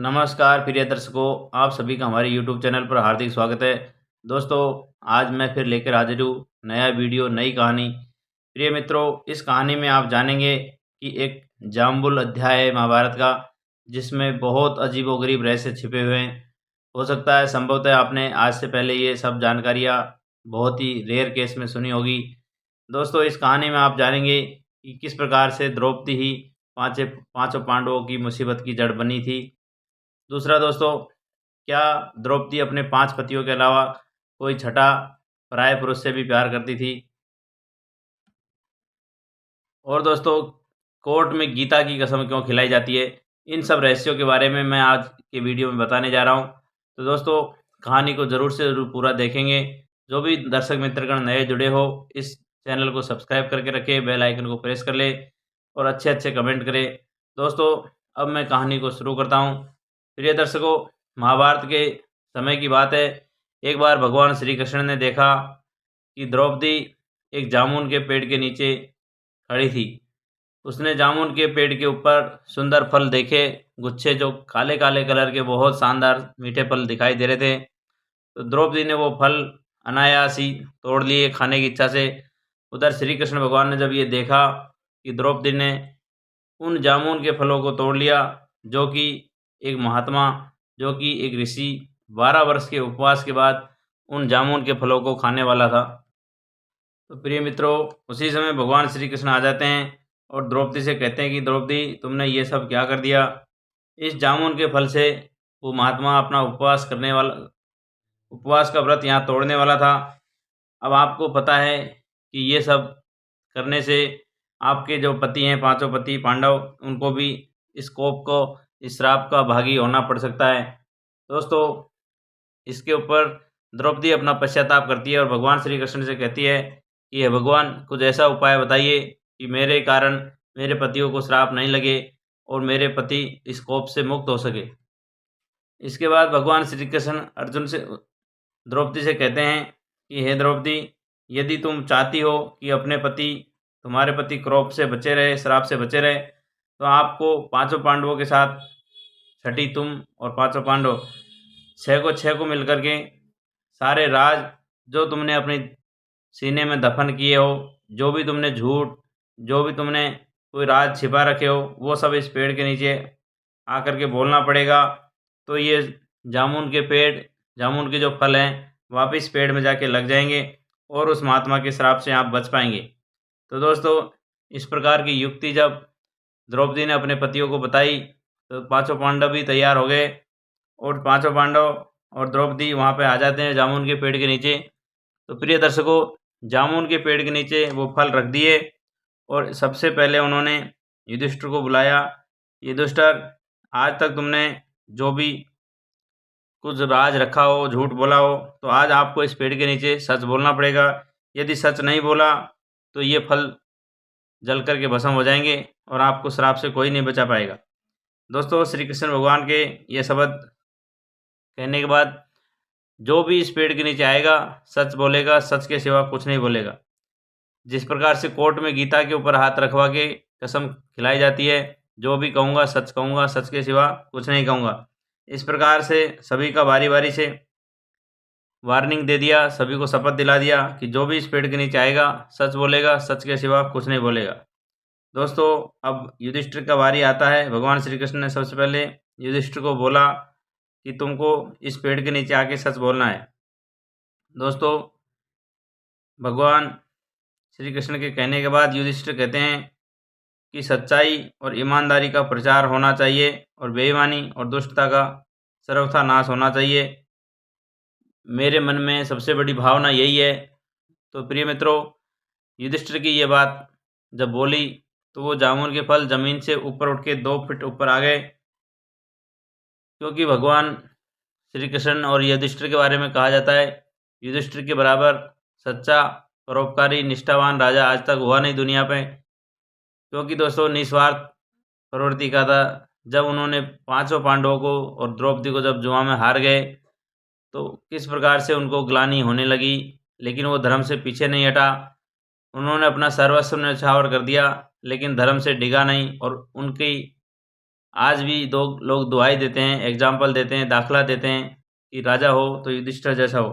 नमस्कार प्रिय दर्शकों, आप सभी का हमारे YouTube चैनल पर हार्दिक स्वागत है। दोस्तों, आज मैं फिर लेकर हाजिर हूँ नया वीडियो, नई कहानी। प्रिय मित्रों, इस कहानी में आप जानेंगे कि एक जाम्बुल अध्याय है महाभारत का, जिसमें बहुत अजीबोगरीब रहस्य छिपे हुए हैं। हो सकता है संभवतः आपने आज से पहले ये सब जानकारियाँ बहुत ही रेयर केस में सुनी होगी। दोस्तों, इस कहानी में आप जानेंगे कि किस प्रकार से द्रौपदी ही पांचों पांडवों की मुसीबत की जड़ बनी थी। दूसरा दोस्तों, क्या द्रौपदी अपने 5 पतियों के अलावा कोई छठा पराये पुरुष से भी प्यार करती थी? और दोस्तों, कोर्ट में गीता की कसम क्यों खिलाई जाती है? इन सब रहस्यों के बारे में मैं आज के वीडियो में बताने जा रहा हूँ। तो दोस्तों, कहानी को ज़रूर से ज़रूर पूरा देखेंगे। जो भी दर्शक मित्रगण नए जुड़े हो, इस चैनल को सब्सक्राइब करके रखें, बेल आइकन को प्रेस कर लें और अच्छे-अच्छे कमेंट करें। दोस्तों, अब मैं कहानी को शुरू करता हूँ। प्रिय दर्शकों, महाभारत के समय की बात है। एक बार भगवान श्री कृष्ण ने देखा कि द्रौपदी एक जामुन के पेड़ के नीचे खड़ी थी। उसने जामुन के पेड़ के ऊपर सुंदर फल देखे, गुच्छे जो काले-काले कलर के बहुत शानदार मीठे फल दिखाई दे रहे थे। तो द्रौपदी ने वो फल अनायास ही तोड़ लिए खाने की इच्छा से। उधर श्री कृष्ण भगवान ने जब ये देखा कि द्रौपदी ने उन जामुन के फलों को तोड़ लिया, जो कि एक महात्मा, जो कि एक ऋषि 12 वर्ष के उपवास के बाद उन जामुन के फलों को खाने वाला था। तो प्रिय मित्रों, उसी समय भगवान श्री कृष्ण आ जाते हैं और द्रौपदी से कहते हैं कि द्रौपदी, तुमने ये सब क्या कर दिया? इस जामुन के फल से वो महात्मा अपना उपवास का व्रत यहाँ तोड़ने वाला था। अब आपको पता है कि ये सब करने से आपके जो पति हैं, पांचों पति पांडव, उनको भी इस कोप को, इस श्राप का भागी होना पड़ सकता है। दोस्तों, इसके ऊपर द्रौपदी अपना पश्चाताप करती है और भगवान श्री कृष्ण से कहती है कि हे भगवान, कुछ ऐसा उपाय बताइए कि मेरे कारण मेरे पतियों को श्राप नहीं लगे और मेरे पति इस कोप से मुक्त हो सके। इसके बाद भगवान श्री कृष्ण अर्जुन से द्रौपदी से कहते हैं कि हे द्रौपदी, यदि तुम चाहती हो कि तुम्हारे पति क्रोध से बचे रहे, श्राप से बचे रहे, तो आपको पांचों पांडवों के साथ, छठी तुम और पांचों पांडव, 6 को मिलकर के सारे राज जो तुमने अपने सीने में दफन किए हो, जो भी तुमने झूठ, जो भी तुमने कोई राज छिपा रखे हो, वो सब इस पेड़ के नीचे आकर के बोलना पड़ेगा। तो ये जामुन के जो फल हैं, वापस पेड़ में जाके लग जाएंगे और उस महात्मा के श्राप से आप बच पाएंगे। तो दोस्तों, इस प्रकार की युक्ति जब द्रौपदी ने अपने पतियों को बताई, तो पांचों पांडव भी तैयार हो गए और पांचों पांडव और द्रौपदी वहाँ पे आ जाते हैं जामुन के पेड़ के नीचे। तो प्रिय दर्शकों, जामुन के पेड़ के नीचे वो फल रख दिए और सबसे पहले उन्होंने युधिष्ठिर को बुलाया। युधिष्ठिर, आज तक तुमने जो भी कुछ राज रखा हो, झूठ बोला हो, तो आज आपको इस पेड़ के नीचे सच बोलना पड़ेगा। यदि सच नहीं बोला तो ये फल जल कर के भस्म हो जाएंगे और आपको श्राप से कोई नहीं बचा पाएगा। दोस्तों, श्री कृष्ण भगवान के ये शब्द कहने के बाद जो भी इस पेड़ के नीचे आएगा, सच बोलेगा, सच के सिवा कुछ नहीं बोलेगा। जिस प्रकार से कोर्ट में गीता के ऊपर हाथ रखवा के कसम खिलाई जाती है, जो भी कहूँगा, सच के सिवा कुछ नहीं कहूँगा। इस प्रकार से सभी का बारी बारी से वार्निंग दे दिया, सभी को शपथ दिला दिया कि जो भी इस पेड़ के नीचे आएगा, सच बोलेगा, सच के सिवा कुछ नहीं बोलेगा। दोस्तों, अब युधिष्ठिर का बारी आता है। भगवान श्री कृष्ण ने सबसे पहले युधिष्ठिर को बोला कि तुमको इस पेड़ के नीचे आके सच बोलना है। दोस्तों, भगवान श्री कृष्ण के कहने के बाद युधिष्ठिर कहते हैं कि सच्चाई और ईमानदारी का प्रचार होना चाहिए और बेईमानी और दुष्टता का सर्वथा नाश होना चाहिए। मेरे मन में सबसे बड़ी भावना यही है। तो प्रिय मित्रों, युधिष्ठिर की ये बात जब बोली, तो वो जामुन के फल ज़मीन से ऊपर उठ के 2 फीट ऊपर आ गए, क्योंकि भगवान श्री कृष्ण और युधिष्ठिर के बारे में कहा जाता है, युधिष्ठिर के बराबर सच्चा, परोपकारी, निष्ठावान राजा आज तक हुआ नहीं दुनिया पे। क्योंकि दोस्तों, निस्वार्थ प्रवृत्ति का था। जब उन्होंने पांचों पांडवों को और द्रौपदी को जब जुआ में हार गए, तो किस प्रकार से उनको ग्लानि होने लगी, लेकिन वो धर्म से पीछे नहीं हटा। उन्होंने अपना सर्वस्व न्यौछावर कर दिया, लेकिन धर्म से डिगा नहीं और उनकी आज भी दो लोग दुहाई देते हैं, एग्जाम्पल देते हैं, दाखला देते हैं कि राजा हो तो युधिष्ठिर जैसा हो।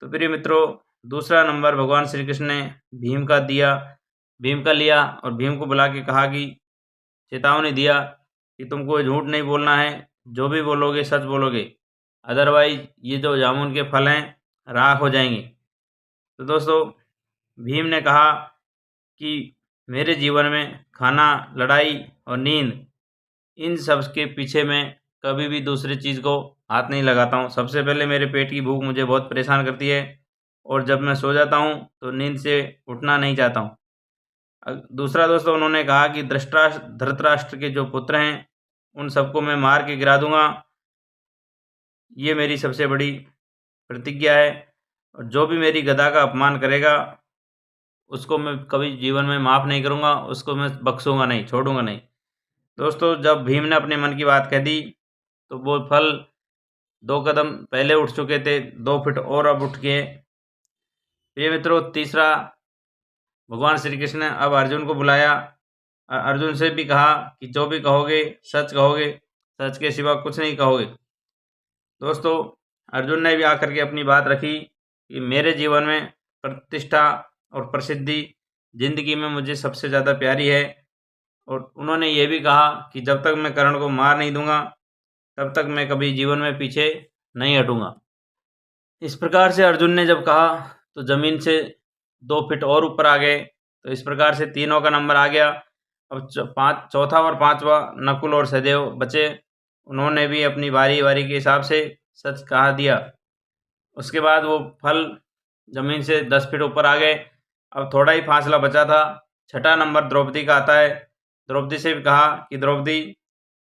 तो प्रिय मित्रों, दूसरा नंबर भगवान श्री कृष्ण ने भीम का लिया और भीम को बुला के कहा कि चेतावनी दिया कि तुमको झूठ नहीं बोलना है, जो भी बोलोगे सच बोलोगे, अदरवाइज ये जो जामुन के फल हैं राख हो जाएंगे। तो दोस्तों, भीम ने कहा कि मेरे जीवन में खाना, लड़ाई और नींद, इन सब के पीछे मैं कभी भी दूसरी चीज़ को हाथ नहीं लगाता हूँ। सबसे पहले मेरे पेट की भूख मुझे बहुत परेशान करती है और जब मैं सो जाता हूँ तो नींद से उठना नहीं चाहता हूँ। दूसरा दोस्तों, उन्होंने कहा कि धृतराष्ट्र के जो पुत्र हैं उन सबको मैं मार के गिरा दूंगा। ये मेरी सबसे बड़ी प्रतिज्ञा है और जो भी मेरी गदा का अपमान करेगा उसको मैं कभी जीवन में माफ़ नहीं करूँगा, उसको मैं बख्शूँगा नहीं, छोड़ूँगा नहीं। दोस्तों, जब भीम ने अपने मन की बात कह दी तो वो फल 2 कदम पहले उठ चुके थे, 2 फीट और अब उठ गए। प्रिय मित्रों, तीसरा, भगवान श्री कृष्ण ने अब अर्जुन को बुलाया। अर्जुन से भी कहा कि जो भी कहोगे सच कहोगे, सच के सिवा कुछ नहीं कहोगे। दोस्तों, अर्जुन ने भी आकर के अपनी बात रखी कि मेरे जीवन में प्रतिष्ठा और प्रसिद्धि जिंदगी में मुझे सबसे ज़्यादा प्यारी है और उन्होंने ये भी कहा कि जब तक मैं कर्ण को मार नहीं दूंगा तब तक मैं कभी जीवन में पीछे नहीं हटूंगा। इस प्रकार से अर्जुन ने जब कहा तो ज़मीन से 2 फीट और ऊपर आ गए। तो इस प्रकार से तीनों का नंबर आ गया। अब चौथा और पांचवा नकुल और सहदेव बचे। उन्होंने भी अपनी बारी बारी के हिसाब से सच कहा दिया। उसके बाद वो फल ज़मीन से 10 फीट ऊपर आ गए। अब थोड़ा ही फासला बचा था। छठा नंबर द्रौपदी का आता है। द्रौपदी से भी कहा कि द्रौपदी,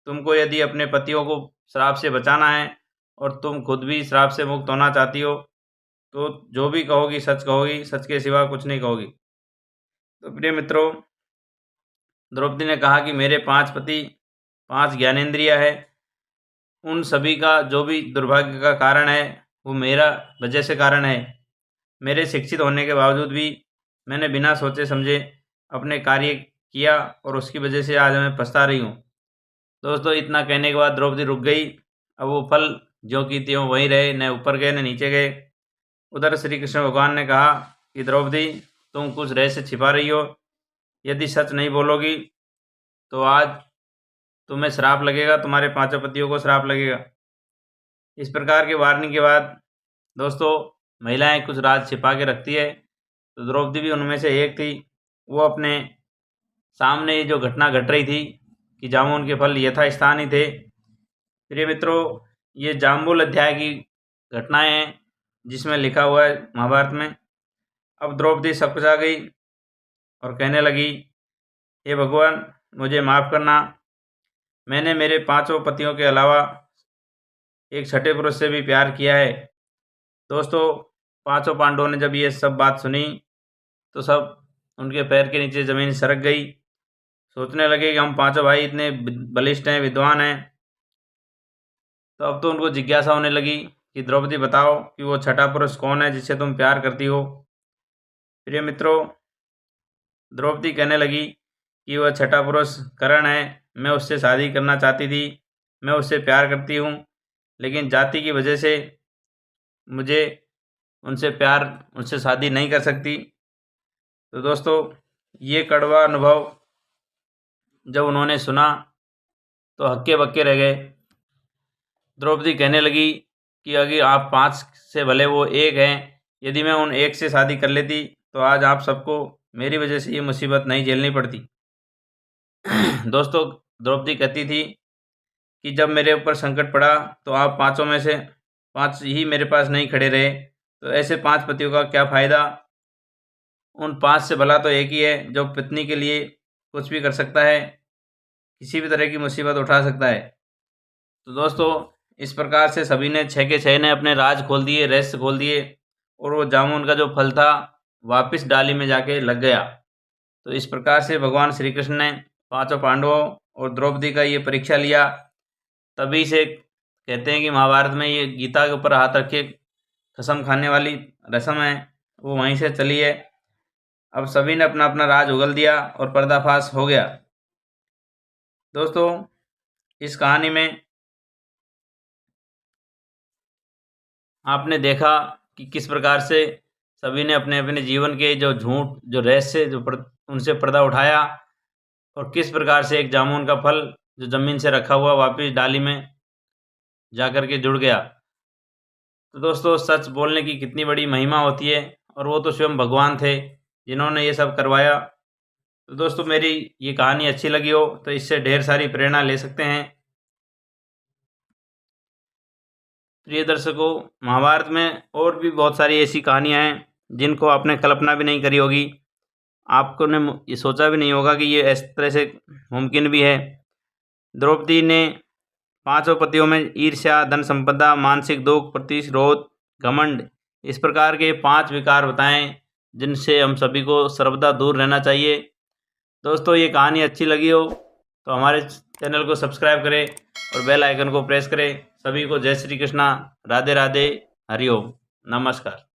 तुमको यदि अपने पतियों को श्राप से बचाना है और तुम खुद भी श्राप से मुक्त होना चाहती हो तो जो भी कहोगी सच कहोगी, सच के सिवा कुछ नहीं कहोगी। तो प्रिय मित्रों, द्रौपदी ने कहा कि मेरे 5 पति, 5 ज्ञानेंद्रिय है, उन सभी का जो भी दुर्भाग्य का कारण है वो मेरा वजह से कारण है। मेरे शिक्षित होने के बावजूद भी मैंने बिना सोचे समझे अपने कार्य किया और उसकी वजह से आज मैं पछता रही हूँ। दोस्तों, इतना कहने के बाद द्रौपदी रुक गई। अब वो फल जो की त्यों वहीं रहे, न ऊपर गए न नीचे गए। उधर श्री कृष्ण भगवान ने कहा कि द्रौपदी, तुम कुछ रहस्य छिपा रही हो। यदि सच नहीं बोलोगी तो आज तुम्हें श्राप लगेगा, तुम्हारे 5 पतियों को श्राप लगेगा। इस प्रकार के वार्निंग के बाद दोस्तों, महिलाएं कुछ राज छिपा के रखती है, तो द्रौपदी भी उनमें से एक थी। वो अपने सामने जो घटना घट रही थी कि जामुन के फल यथास्थान ही थे। प्रिय मित्रों, ये जाम्बुल अध्याय की घटनाएं हैं जिसमें लिखा हुआ है महाभारत में। अब द्रौपदी सकपचा गई और कहने लगी, हे भगवान, मुझे माफ़ करना। मैंने मेरे 5 पतियों के अलावा एक छठे पुरुष से भी प्यार किया है। दोस्तों, 5 पांडवों ने जब ये सब बात सुनी तो सब उनके पैर के नीचे ज़मीन सरक गई। सोचने लगे कि हम 5 भाई इतने बलिष्ठ हैं, विद्वान हैं। तो अब तो उनको जिज्ञासा होने लगी कि द्रौपदी, बताओ कि वो छठा पुरुष कौन है जिससे तुम प्यार करती हो। प्रिय मित्रों, द्रौपदी कहने लगी कि वह छठा पुरुष कर्ण है। मैं उससे शादी करना चाहती थी, मैं उससे प्यार करती हूँ, लेकिन जाति की वजह से मुझे उनसे शादी नहीं कर सकती। तो दोस्तों, ये कड़वा अनुभव जब उन्होंने सुना तो हक्के बक्के रह गए। द्रौपदी कहने लगी कि अगर आप 5 से भले वो एक हैं, यदि मैं उन एक से शादी कर लेती तो आज आप सबको मेरी वजह से ये मुसीबत नहीं झेलनी पड़ती। दोस्तों, द्रौपदी कहती थी कि जब मेरे ऊपर संकट पड़ा तो आप 5 में से 5 ही मेरे पास नहीं खड़े रहे, तो ऐसे 5 पतियों का क्या फ़ायदा। उन 5 से भला तो एक ही है जो पत्नी के लिए कुछ भी कर सकता है, किसी भी तरह की मुसीबत उठा सकता है। तो दोस्तों, इस प्रकार से सभी ने 6 के 6 ने अपने राज खोल दिए, रहस्य खोल दिए और वो जामुन का जो फल था वापस डाली में जाके लग गया। तो इस प्रकार से भगवान श्री कृष्ण ने 5 पांडवों और द्रौपदी का ये परीक्षा लिया। तभी से कहते हैं कि महाभारत में ये गीता के ऊपर हाथ रखे कसम खाने वाली रस्म है, वो वहीं से चली है। अब सभी ने अपना अपना राज उगल दिया और पर्दाफाश हो गया। दोस्तों, इस कहानी में आपने देखा कि किस प्रकार से सभी ने अपने अपने जीवन के जो झूठ, जो रहस्य, उनसे पर्दा उठाया और किस प्रकार से एक जामुन का फल जो ज़मीन से रखा हुआ वापस डाली में जाकर के जुड़ गया। तो दोस्तों, सच बोलने की कितनी बड़ी महिमा होती है, और वो तो स्वयं भगवान थे जिन्होंने ये सब करवाया। तो दोस्तों, मेरी ये कहानी अच्छी लगी हो तो इससे ढेर सारी प्रेरणा ले सकते हैं। प्रिय दर्शकों, महाभारत में और भी बहुत सारी ऐसी कहानियाँ हैं जिनको आपने कल्पना भी नहीं करी होगी, आपको ने ये सोचा भी नहीं होगा कि ये इस तरह से मुमकिन भी है। द्रौपदी ने 5 पतियों में ईर्ष्या, धन संपदा, मानसिक दुख, प्रतिशोध, घमंड, इस प्रकार के 5 विकार बताएं जिनसे हम सभी को सर्वदा दूर रहना चाहिए। दोस्तों, ये कहानी अच्छी लगी हो तो हमारे चैनल को सब्सक्राइब करें और बेल आइकन को प्रेस करें। सभी को जय श्री कृष्णा, राधे राधे, हरि ओम, नमस्कार।